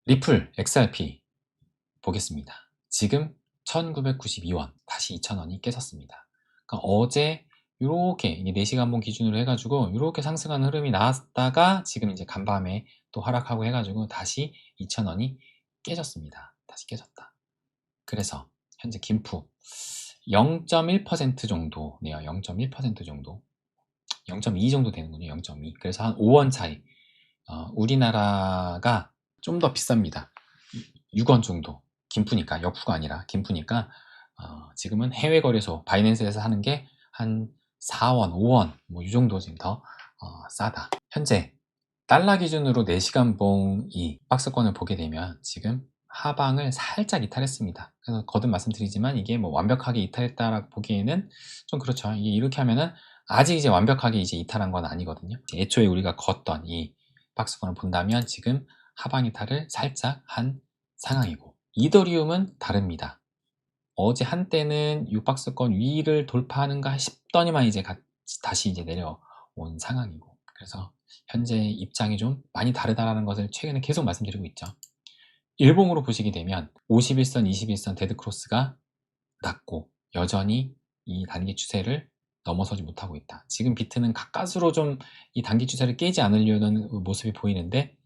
리플 XRP 보겠습니다. 지금 1992원, 다시 2000원이 깨졌습니다. 그러니까 어제 요렇게 4시간봉 기준으로 해가지고 요렇게 상승하는 흐름이 나왔다가 지금 이제 간밤에 또 하락하고 해가지고 다시 2000원이 깨졌습니다. 다시 깨졌다. 그래서 현재 김프 0.1% 정도네요. 0.1% 정도, 0.2 정도 되는군요. 0.2. 그래서 한 5원 차이. 우리나라가 좀 더 비쌉니다. 6원 정도. 김프니까, 역프가 아니라 김프니까. 지금은 해외 거래소 바이낸스에서 하는 게 한 4원, 5원 뭐 이 정도 지금 더 싸다. 현재 달러 기준으로 4시간 봉이 박스권을 보게 되면 지금 하방을 살짝 이탈했습니다. 그래서 거듭 말씀드리지만 이게 뭐 완벽하게 이탈했다라고 보기에는 좀 그렇죠. 이게 이렇게 하면은 아직 이제 완벽하게 이제 이탈한 건 아니거든요. 애초에 우리가 걷던 이 박스권을 본다면 지금 하방 이탈을 살짝 한 상황이고, 이더리움은 다릅니다. 어제 한때는 이 박스권 위를 돌파하는가 싶더니만 이제 다시 이제 내려온 상황이고, 그래서 현재 입장이 좀 많이 다르다라는 것을 최근에 계속 말씀드리고 있죠. 일봉으로 보시게 되면 51선, 21선 데드크로스가 낮고 여전히 이 단기 추세를 넘어서지 못하고 있다. 지금 비트는 가까스로 좀 이 단기 추세를 깨지 않으려는 모습이 보이는데,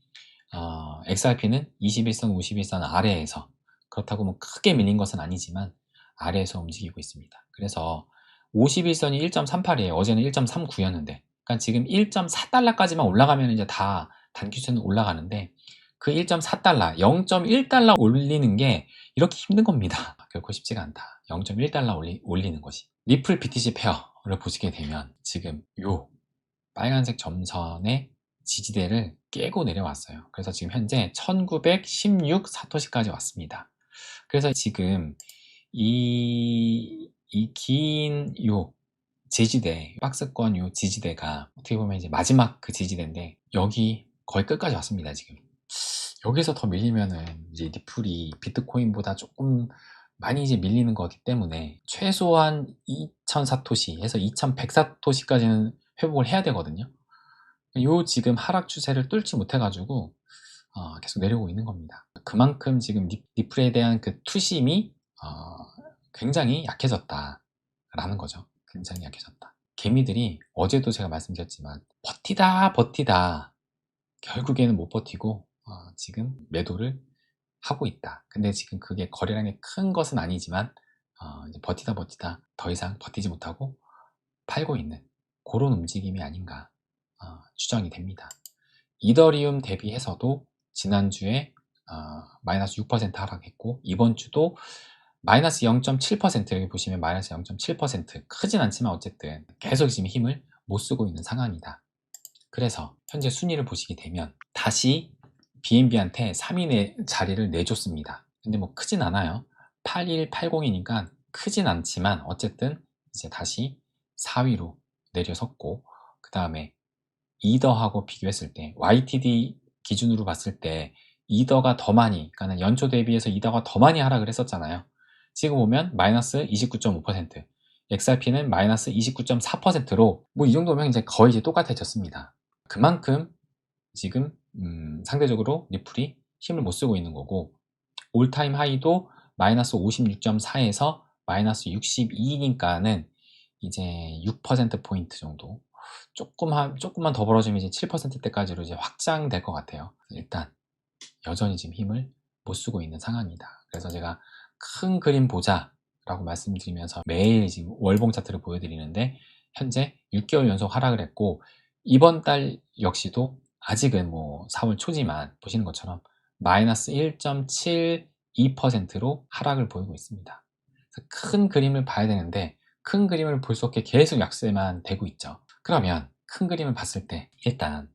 XRP는 21선, 51선 아래에서, 그렇다고 뭐 크게 밀린 것은 아니지만 아래에서 움직이고 있습니다. 그래서 51선이 1.38이에요. 어제는 1.39였는데, 그러니까 지금 1.4달러까지만 올라가면 이제 다 단기 추세는 올라가는데, 그 1.4달러, 0.1달러 올리는 게 이렇게 힘든 겁니다. 결코 쉽지가 않다. 0.1달러 올리는 것이. 리플 BTC 페어를 보시게 되면 지금 요 빨간색 점선의 지지대를 깨고 내려왔어요. 그래서 지금 현재 1916 사토시까지 왔습니다. 그래서 지금 이 긴 요 지지대, 박스권 요 지지대가 어떻게 보면 이제 마지막 그 지지대인데, 여기 거의 끝까지 왔습니다. 지금 여기서 더 밀리면은 이제 리플이 비트코인보다 조금 많이 이제 밀리는 거기 때문에 최소한 2000사토시 해서 2100사토시까지는 회복을 해야 되거든요. 요 지금 하락 추세를 뚫지 못해가지고 계속 내려오고 있는 겁니다. 그만큼 지금 리플에 대한 그 투심이 굉장히 약해졌다라는 거죠. 굉장히 약해졌다. 개미들이 어제도 제가 말씀드렸지만 버티다 결국에는 못 버티고 지금 매도를 하고 있다. 근데 지금 그게 거래량이 큰 것은 아니지만 이제 버티다 더 이상 버티지 못하고 팔고 있는 그런 움직임이 아닌가 추정이 됩니다. 이더리움 대비해서도 지난주에 마이너스 6% 하락했고, 이번 주도 마이너스 0.7%, 여기 보시면 마이너스 0.7%, 크진 않지만 어쨌든 계속 지금 힘을 못 쓰고 있는 상황이다. 그래서 현재 순위를 보시게 되면 다시 BNB한테 3위의 자리를 내줬습니다. 근데 뭐 크진 않아요. 8180이니까 크진 않지만 어쨌든 이제 다시 4위로 내려섰고, 그 다음에 이더하고 비교했을 때 YTD 기준으로 봤을 때 이더가 더 많이, 그러니까 연초 대비해서 이더가 더 많이 하락을 했었잖아요. 지금 보면 마이너스 29.5%, XRP는 마이너스 29.4%로 뭐 이 정도면 이제 거의 이제 똑같아졌습니다. 그만큼 지금 상대적으로 리플이 힘을 못 쓰고 있는 거고, 올타임 하이도 마이너스 56.4에서 마이너스 62니까는 이제 6%포인트 정도, 조금만 더 벌어지면 이제 7%대까지로 이제 확장될 것 같아요. 일단 여전히 지금 힘을 못 쓰고 있는 상황이다. 그래서 제가 큰 그림 보자 라고 말씀드리면서 매일 지금 월봉 차트를 보여드리는데, 현재 6개월 연속 하락을 했고, 이번 달 역시도 아직은 뭐 4월 초지만 보시는 것처럼 마이너스 1.72%로 하락을 보이고 있습니다. 그래서 큰 그림을 봐야 되는데 큰 그림을 볼 수 없게 계속 약세만 되고 있죠. 그러면 큰 그림을 봤을 때 일단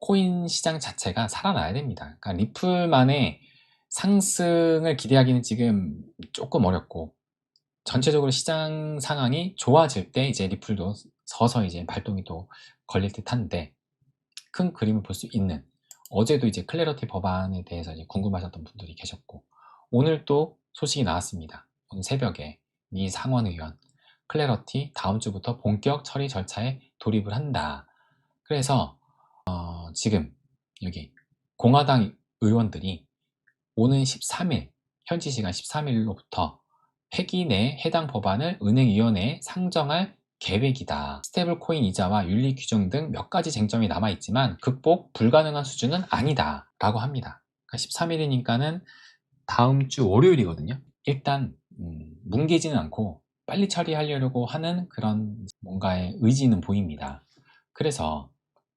코인 시장 자체가 살아나야 됩니다. 그러니까 리플만의 상승을 기대하기는 지금 조금 어렵고, 전체적으로 시장 상황이 좋아질 때 이제 리플도 서서히 이제 발동이 또 걸릴 듯 한데, 큰 그림을 볼 수 있는, 어제도 이제 클래러티 법안에 대해서 이제 궁금하셨던 분들이 계셨고, 오늘 또 소식이 나왔습니다. 오늘 새벽에 미 상원 의원 클래러티 다음 주부터 본격 처리 절차에 돌입을 한다. 그래서 지금 여기 공화당 의원들이 오는 13일, 현지 시간 13일로부터 폐기 내 해당 법안을 은행위원회에 상정할 계획이다. 스테이블 코인 이자와 윤리 규정 등 몇 가지 쟁점이 남아있지만 극복 불가능한 수준은 아니다 라고 합니다. 그러니까 13일이니까는 다음 주 월요일이거든요. 일단 뭉개지는 않고 빨리 처리하려고 하는 그런 뭔가의 의지는 보입니다. 그래서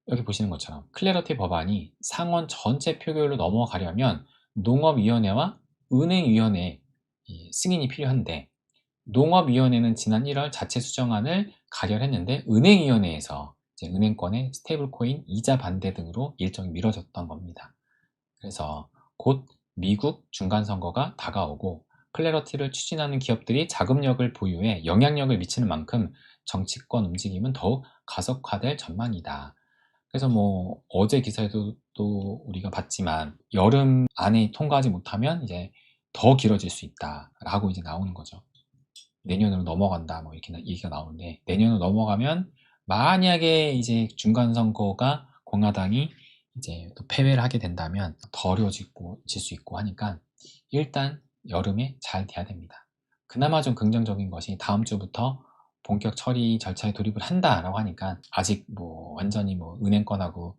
여기 보시는 것처럼 클래러티 법안이 상원 전체 표결로 넘어가려면 농업위원회와 은행위원회 승인이 필요한데, 농업위원회는 지난 1월 자체 수정안을 가결했는데 은행위원회에서 이제 은행권의 스테이블코인 이자 반대 등으로 일정이 미뤄졌던 겁니다. 그래서 곧 미국 중간선거가 다가오고 클래러티를 추진하는 기업들이 자금력을 보유해 영향력을 미치는 만큼 정치권 움직임은 더욱 가속화될 전망이다. 그래서 뭐 어제 기사에도 또 우리가 봤지만 여름 안에 통과하지 못하면 이제 더 길어질 수 있다라고 이제 나오는 거죠. 내년으로 넘어간다 뭐 이렇게 얘기가 나오는데, 내년으로 넘어가면 만약에 이제 중간선거가 공화당이 이제 또 패배를 하게 된다면 더 어려워질 수 있고 하니까 일단 여름에 잘 돼야 됩니다. 그나마 좀 긍정적인 것이 다음 주부터 본격 처리 절차에 돌입을 한다라고 하니까, 아직 뭐 완전히 뭐 은행권하고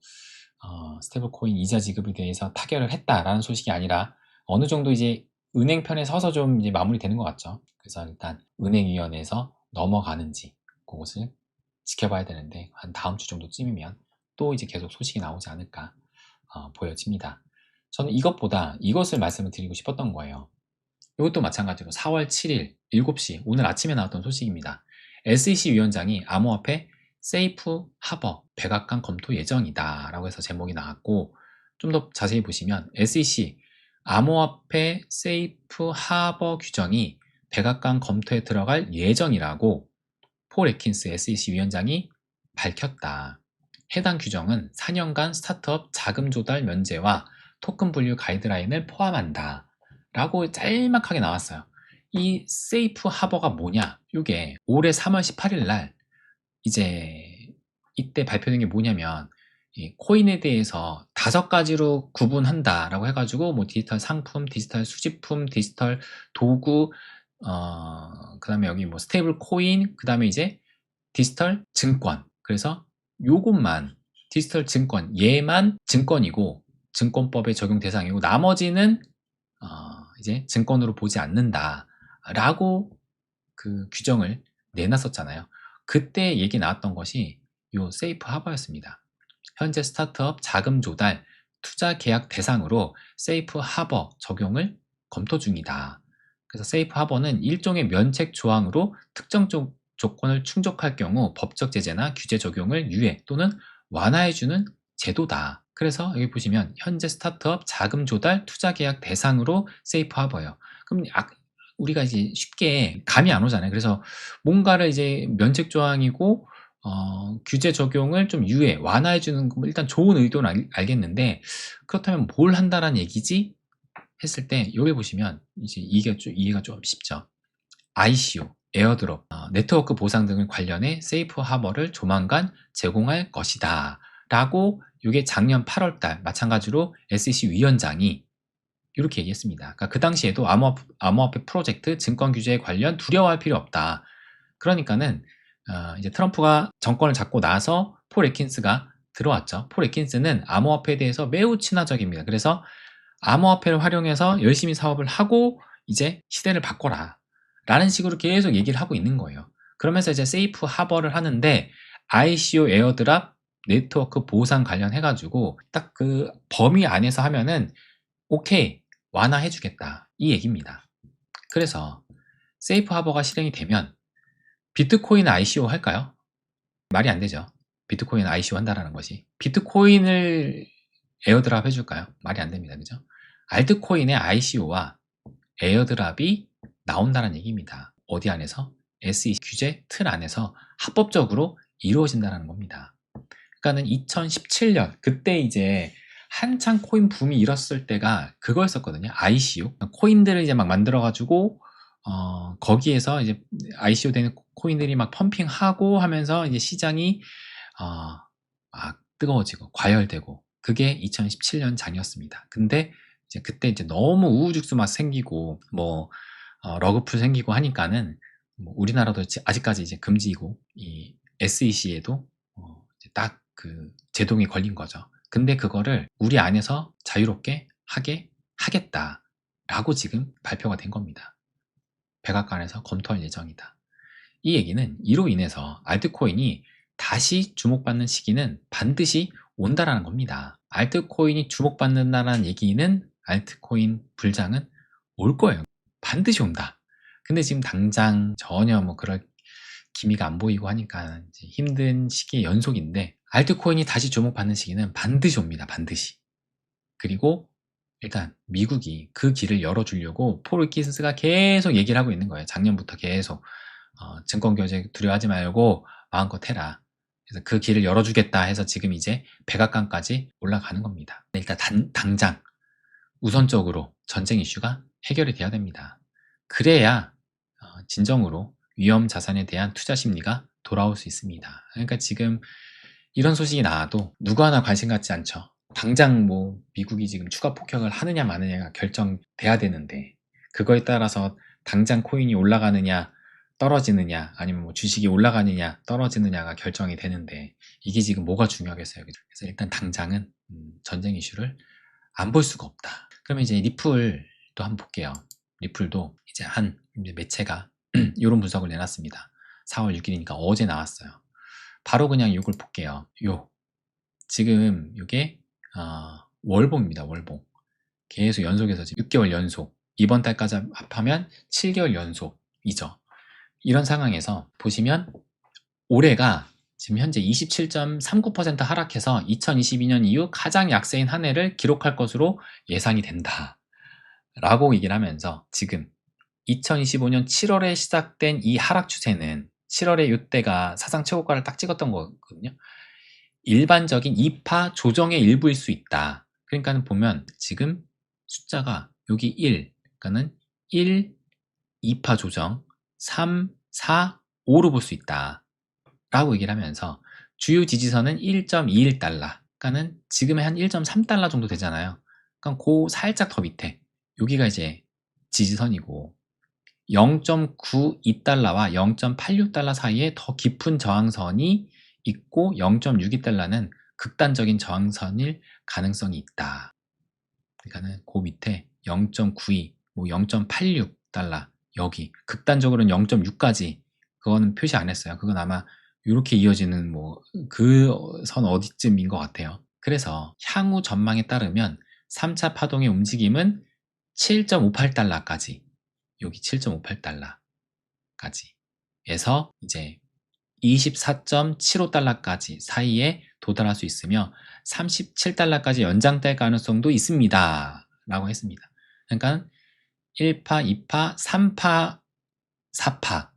스테이블 코인 이자 지급에 대해서 타결을 했다라는 소식이 아니라 어느 정도 이제 은행 편에 서서 좀 이제 마무리되는 것 같죠. 그래서 일단 은행위원회에서 넘어가는지 그것을 지켜봐야 되는데, 한 다음 주 정도쯤이면 또 이제 계속 소식이 나오지 않을까 보여집니다. 저는 이것보다 이것을 말씀을 드리고 싶었던 거예요. 이것도 마찬가지로 4월 7일 7시 오늘 아침에 나왔던 소식입니다. SEC 위원장이 암호화폐 세이프 하버 백악관 검토 예정이다 라고 해서 제목이 나왔고, 좀 더 자세히 보시면 SEC 암호화폐 세이프 하버 규정이 백악관 검토에 들어갈 예정이라고 폴 애킨스 SEC 위원장이 밝혔다. 해당 규정은 4년간 스타트업 자금 조달 면제와 토큰 분류 가이드라인을 포함한다 라고 짤막하게 나왔어요. 이 세이프 하버가 뭐냐? 이게 올해 3월 18일 날 이제 이때 발표된 게 뭐냐면, 이 코인에 대해서 5가지로 구분한다라고 해가지고 뭐 디지털 상품, 디지털 수집품, 디지털 도구, 그다음에 여기 뭐 스테이블 코인, 그다음에 이제 디지털 증권. 그래서 요것만 디지털 증권, 얘만 증권이고 증권법의 적용 대상이고 나머지는 이제 증권으로 보지 않는다라고 그 규정을 내놨었잖아요. 그때 얘기 나왔던 것이 요 세이프 하버였습니다. 현재 스타트업 자금 조달 투자 계약 대상으로 세이프 하버 적용을 검토 중이다. 그래서 세이프 하버는 일종의 면책 조항으로 특정 조건을 충족할 경우 법적 제재나 규제 적용을 유예 또는 완화해주는 제도다. 그래서 여기 보시면 현재 스타트업 자금 조달 투자 계약 대상으로 세이프 하버예요. 그럼 우리가 이제 쉽게 감이 안 오잖아요. 그래서 뭔가를 이제 면책 조항이고 규제 적용을 좀 유예, 완화해주는 거, 일단 좋은 의도는 알겠는데 그렇다면 뭘 한다라는 얘기지? 했을 때 여기 보시면 이제 이게 좀 이해가 좀 쉽죠. ICO, 에어드롭, 네트워크 보상 등을 관련해 세이프 하버를 조만간 제공할 것이다 라고, 이게 작년 8월달 마찬가지로 SEC 위원장이 이렇게 얘기했습니다. 그러니까 그 당시에도 암호화폐 프로젝트 증권 규제에 관련 두려워할 필요 없다. 그러니까는 이제 트럼프가 정권을 잡고 나서 폴 애킨스가 들어왔죠. 폴 애킨스는 암호화폐에 대해서 매우 친화적입니다. 그래서 암호화폐를 활용해서 열심히 사업을 하고 이제 시대를 바꿔라 라는 식으로 계속 얘기를 하고 있는 거예요. 그러면서 이제 세이프 하버를 하는데 ICO 에어드랍 네트워크 보상 관련해가지고 딱 그 범위 안에서 하면은 오케이 완화해주겠다 이 얘기입니다. 그래서 세이프 하버가 실행이 되면 비트코인 ICO 할까요? 말이 안 되죠. 비트코인 ICO 한다라는 것이. 비트코인을 에어드랍 해줄까요? 말이 안 됩니다. 그죠? 알트코인의 ICO와 에어드랍이 나온다는 얘기입니다. 어디 안에서? SEC 규제 틀 안에서 합법적으로 이루어진다는 겁니다. 그러니까는 2017년 그때 이제 한창 코인 붐이 일었을 때가 그거였었거든요. ICO. 코인들을 이제 막 만들어가지고 거기에서 이제 ICO 되는 코인들이 막 펌핑하고 하면서 이제 시장이 막 뜨거워지고 과열되고, 그게 2017년 장이었습니다. 근데 이제 그때 이제 너무 우후죽순 막 생기고 뭐 러그풀 생기고 하니까는 뭐 우리나라도 아직까지 이제 금지이고 이 SEC에도 딱 그 제동이 걸린 거죠. 근데 그거를 우리 안에서 자유롭게 하겠다라고 지금 발표가 된 겁니다. 백악관에서 검토할 예정이다. 이 얘기는 이로 인해서 알트코인이 다시 주목받는 시기는 반드시 온다라는 겁니다. 알트코인이 주목받는다는 얘기는 알트코인 불장은 올 거예요. 반드시 온다. 근데 지금 당장 전혀 뭐 그럴 기미가 안 보이고 하니까 이제 힘든 시기의 연속인데 알트코인이 다시 주목받는 시기는 반드시 옵니다. 반드시. 그리고 일단 미국이 그 길을 열어주려고 폴 위킨스가 계속 얘기를 하고 있는 거예요. 작년부터 계속 증권 규제 두려워하지 말고 마음껏 해라. 그래서 그 길을 열어주겠다 해서 지금 이제 백악관까지 올라가는 겁니다. 일단 당장 우선적으로 전쟁 이슈가 해결이 돼야 됩니다. 그래야 진정으로 위험 자산에 대한 투자 심리가 돌아올 수 있습니다. 그러니까 지금 이런 소식이 나와도 누구 하나 관심 갖지 않죠. 당장 뭐 미국이 지금 추가 폭격을 하느냐 마느냐가 결정돼야 되는데 그거에 따라서 당장 코인이 올라가느냐 떨어지느냐 아니면 뭐 주식이 올라가느냐 떨어지느냐가 결정이 되는데 이게 지금 뭐가 중요하겠어요. 그래서 일단 당장은 전쟁 이슈를 안 볼 수가 없다. 그러면 이제 리플도 한번 볼게요. 리플도 이제 이제 매체가 이런 분석을 내놨습니다. 4월 6일이니까 어제 나왔어요. 바로 그냥 이걸 볼게요. 지금 이게 월봉입니다. 월봉. 계속 연속해서 지금 6개월 연속. 이번 달까지 합하면 7개월 연속이죠. 이런 상황에서 보시면 올해가 지금 현재 27.39% 하락해서 2022년 이후 가장 약세인 한 해를 기록할 것으로 예상이 된다. 라고 얘기를 하면서 지금 2025년 7월에 시작된 이 하락 추세는 7월에 이때가 사상 최고가를 딱 찍었던 거거든요. 일반적인 2파 조정의 일부일 수 있다. 그러니까 보면 지금 숫자가 여기 1, 그러니까는 1, 2파 조정, 3, 4, 5로 볼 수 있다. 라고 얘기를 하면서 주요 지지선은 1.21달러, 그러니까는 지금의 한 1.3달러 정도 되잖아요. 그러니까 그 살짝 더 밑에 여기가 이제 지지선이고 0.92달러와 0.86달러 사이에 더 깊은 저항선이 있고 0.62달러는 극단적인 저항선일 가능성이 있다. 그러니까는 그 밑에 0.92, 뭐 0.86달러 여기 극단적으로는 0.6까지 그거는 표시 안 했어요. 그건 아마 이렇게 이어지는 뭐 그 선 어디쯤인 것 같아요. 그래서 향후 전망에 따르면 3차 파동의 움직임은 7.58달러까지 여기 7.58달러까지 에서 이제 24.75달러까지 사이에 도달할 수 있으며 37달러까지 연장될 가능성도 있습니다. 라고 했습니다. 그러니까 1파, 2파, 3파, 4파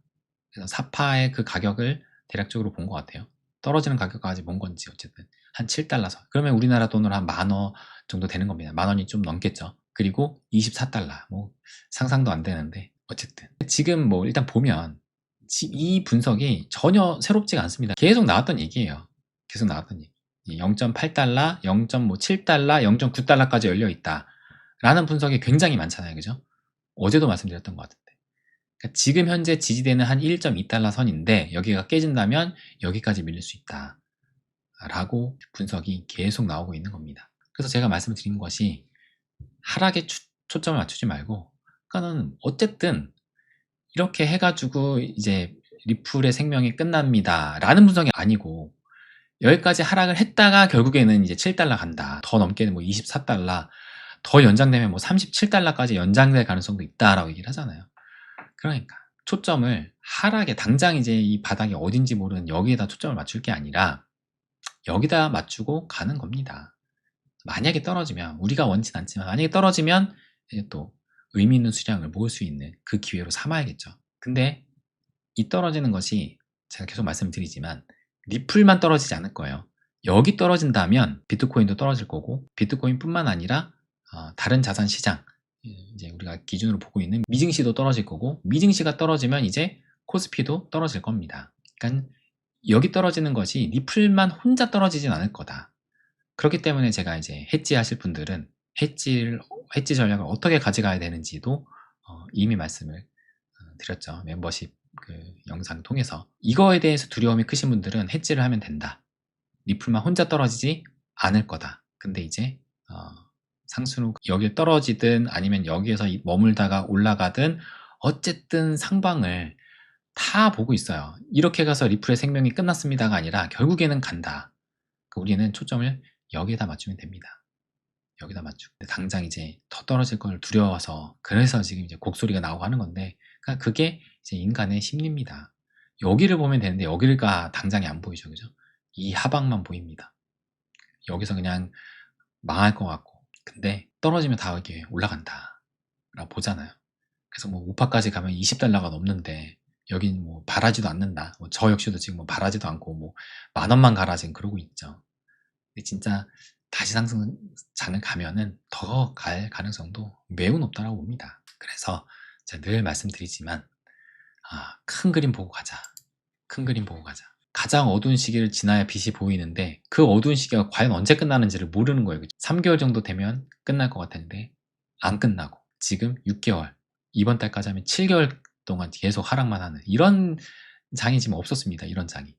그래서 4파의 그 가격을 대략적으로 본 것 같아요. 떨어지는 가격까지 본 건지 어쨌든 한 7달러 선. 그러면 우리나라 돈으로 한 10,000원 정도 되는 겁니다. 10,000원이 좀 넘겠죠. 그리고 24달러 뭐 상상도 안 되는데 어쨌든 지금 뭐 일단 보면 이 분석이 전혀 새롭지가 않습니다. 계속 나왔던 얘기예요. 계속 나왔던 얘기. 0.8달러, 0.7달러, 0.9달러까지 열려 있다. 라는 분석이 굉장히 많잖아요. 그죠? 어제도 말씀드렸던 것 같은데. 그러니까 지금 현재 지지되는 한 1.2달러 선인데 여기가 깨진다면 여기까지 밀릴 수 있다. 라고 분석이 계속 나오고 있는 겁니다. 그래서 제가 말씀을 드린 것이 하락에 초점을 맞추지 말고 그러니까는 어쨌든 이렇게 해가지고 이제 리플의 생명이 끝납니다. 라는 분석이 아니고 여기까지 하락을 했다가 결국에는 이제 7달러 간다. 더 넘게는 뭐 24달러, 더 연장되면 뭐 37달러까지 연장될 가능성도 있다라고 얘기를 하잖아요. 그러니까 초점을 하락에 당장 이제 이 바닥이 어딘지 모르는 여기에다 초점을 맞출 게 아니라 여기다 맞추고 가는 겁니다. 만약에 떨어지면 우리가 원치는 않지만 만약에 떨어지면 이제 또 의미 있는 수량을 모을 수 있는 그 기회로 삼아야겠죠. 근데 이 떨어지는 것이 제가 계속 말씀드리지만 리플만 떨어지지 않을 거예요. 여기 떨어진다면 비트코인도 떨어질 거고 비트코인뿐만 아니라 다른 자산 시장 이제 우리가 기준으로 보고 있는 미증시도 떨어질 거고 미증시가 떨어지면 이제 코스피도 떨어질 겁니다. 그러니까 여기 떨어지는 것이 리플만 혼자 떨어지진 않을 거다. 그렇기 때문에 제가 이제 해지 하실 분들은 해지를 헤지 전략을 어떻게 가져가야 되는지도 이미 말씀을 드렸죠. 멤버십 그 영상 통해서. 이거에 대해서 두려움이 크신 분들은 헤지를 하면 된다. 리플만 혼자 떨어지지 않을 거다. 근데 이제 상승으로 여길 떨어지든 아니면 여기에서 머물다가 올라가든 어쨌든 상방을 다 보고 있어요. 이렇게 가서 리플의 생명이 끝났습니다가 아니라 결국에는 간다. 우리는 초점을 여기에다 맞추면 됩니다. 여기다 맞추고 당장 이제 더 떨어질 걸 두려워서 그래서 지금 이제 곡소리가 나오고 하는 건데, 그러니까 그게 이제 인간의 심리입니다. 여기를 보면 되는데 여기가 당장이 안 보이죠, 그죠? 이 하방만 보입니다. 여기서 그냥 망할 것 같고, 근데 떨어지면 다 이렇게 올라간다 라고 보잖아요. 그래서 뭐 우파까지 가면 20달러가 넘는데 여긴 뭐 바라지도 않는다. 저 역시도 지금 뭐 바라지도 않고 뭐 10,000원만 가라 지금 그러고 있죠. 근데 진짜 다시 상승장을 가면은 더 갈 가능성도 매우 높다고 봅니다. 그래서 제가 늘 말씀드리지만 큰 그림 보고 가자. 큰 그림 보고 가자. 가장 어두운 시기를 지나야 빛이 보이는데 그 어두운 시기가 과연 언제 끝나는지를 모르는 거예요. 3개월 정도 되면 끝날 것 같았는데 안 끝나고 지금 6개월, 이번 달까지 하면 7개월 동안 계속 하락만 하는 이런 장이 지금 없었습니다. 이런 장이.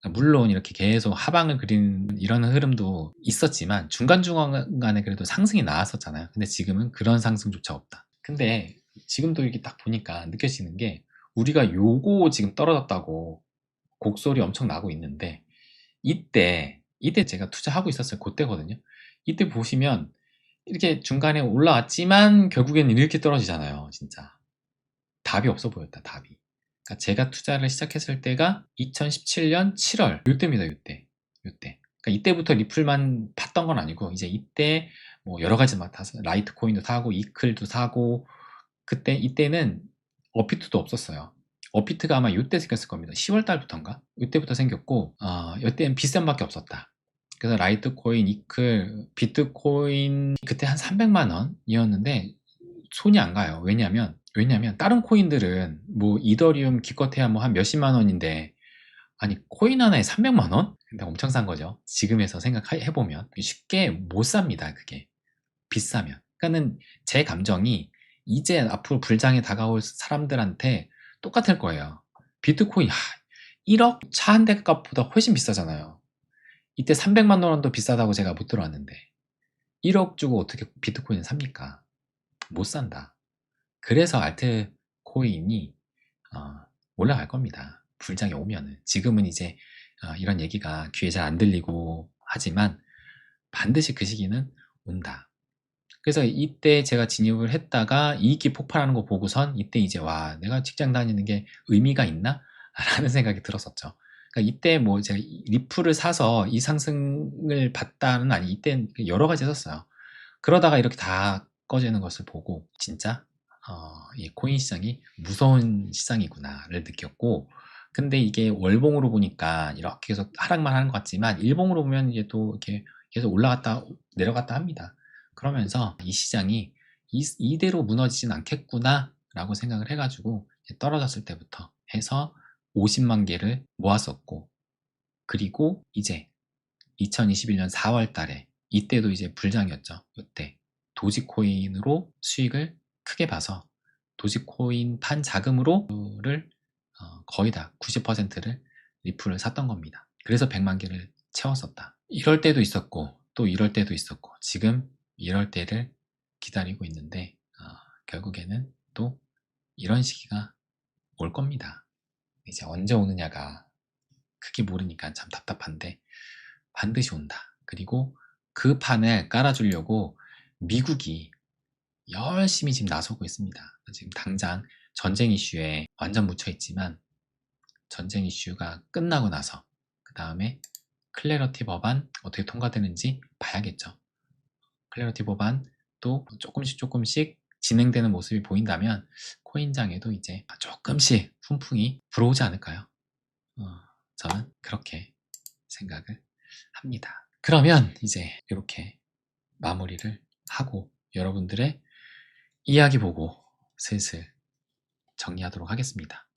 물론 이렇게 계속 하방을 그리는 이런 흐름도 있었지만 중간중간에 그래도 상승이 나왔었잖아요. 근데 지금은 그런 상승조차 없다. 근데 지금도 이렇게 딱 보니까 느껴지는 게, 우리가 요거 지금 떨어졌다고 곡소리 엄청 나고 있는데 이때 제가 투자하고 있었어요. 그때거든요. 이때 보시면 이렇게 중간에 올라왔지만 결국에는 이렇게 떨어지잖아요. 진짜 답이 없어 보였다. 답이. 그러니까 제가 투자를 시작했을 때가 2017년 7월 요때입니다. 요때. 그러니까 이때부터 리플만 팠던 건 아니고 이제 이때 뭐 여러 가지 막 타서 라이트코인도 사고 이클도 사고, 이때는 어피트도 없었어요. 어피트가 아마 요때 생겼을 겁니다. 10월 달부터인가? 요때부터 생겼고 요때는 비싼 밖에 없었다. 그래서 라이트코인, 이클, 비트코인 그때 한 300만 원이었는데 손이 안 가요. 왜냐면 다른 코인들은 뭐 이더리움 기껏해야 뭐 한 몇십만 원인데, 아니 코인 하나에 300만 원? 근데 엄청 싼 거죠. 지금에서 생각해보면 쉽게 못 삽니다. 그게 비싸면. 그러니까는 제 감정이 이제 앞으로 불장에 다가올 사람들한테 똑같을 거예요. 비트코인 1억 차 한 대 값보다 훨씬 비싸잖아요. 이때 300만 원도 비싸다고 제가 못 들어왔는데 1억 주고 어떻게 비트코인을 삽니까? 못 산다. 그래서 알트코인이 올라갈 겁니다. 불장이 오면은. 지금은 이제 이런 얘기가 귀에 잘 안 들리고 하지만 반드시 그 시기는 온다. 그래서 이때 제가 진입을 했다가 이익이 폭발하는 거 보고선 이때 이제 와, 내가 직장 다니는 게 의미가 있나? 라는 생각이 들었었죠. 그러니까 이때 뭐 제가 리플을 사서 이 상승을 봤다는 아니, 이때 여러 가지 했었어요. 그러다가 이렇게 다 꺼지는 것을 보고 진짜 이 코인 시장이 무서운 시장이구나를 느꼈고, 근데 이게 월봉으로 보니까 이렇게 계속 하락만 하는 것 같지만 일봉으로 보면 이제 또 이렇게 계속 올라갔다 내려갔다 합니다. 그러면서 이 시장이 이대로 무너지진 않겠구나 라고 생각을 해가지고 떨어졌을 때부터 해서 50만 개를 모았었고, 그리고 이제 2021년 4월 달에 이때도 이제 불장이었죠. 이때 도지코인으로 수익을 크게 봐서 도지코인 판 자금으로를 거의 다 90%를 리플을 샀던 겁니다. 그래서 100만 개를 채웠었다. 이럴 때도 있었고 또 이럴 때도 있었고 지금 이럴 때를 기다리고 있는데 결국에는 또 이런 시기가 올 겁니다. 이제 언제 오느냐가 크게 모르니까 참 답답한데 반드시 온다. 그리고 그 판을 깔아주려고 미국이 열심히 지금 나서고 있습니다. 지금 당장 전쟁 이슈에 완전 묻혀있지만 전쟁 이슈가 끝나고 나서 그 다음에 클래러티 법안 어떻게 통과되는지 봐야겠죠. 클래러티 법안 또 조금씩 진행되는 모습이 보인다면 코인장에도 이제 조금씩 훈풍이 불어오지 않을까요? 저는 그렇게 생각을 합니다. 그러면 이제 이렇게 마무리를 하고 여러분들의 이야기 보고 슬슬 정리하도록 하겠습니다.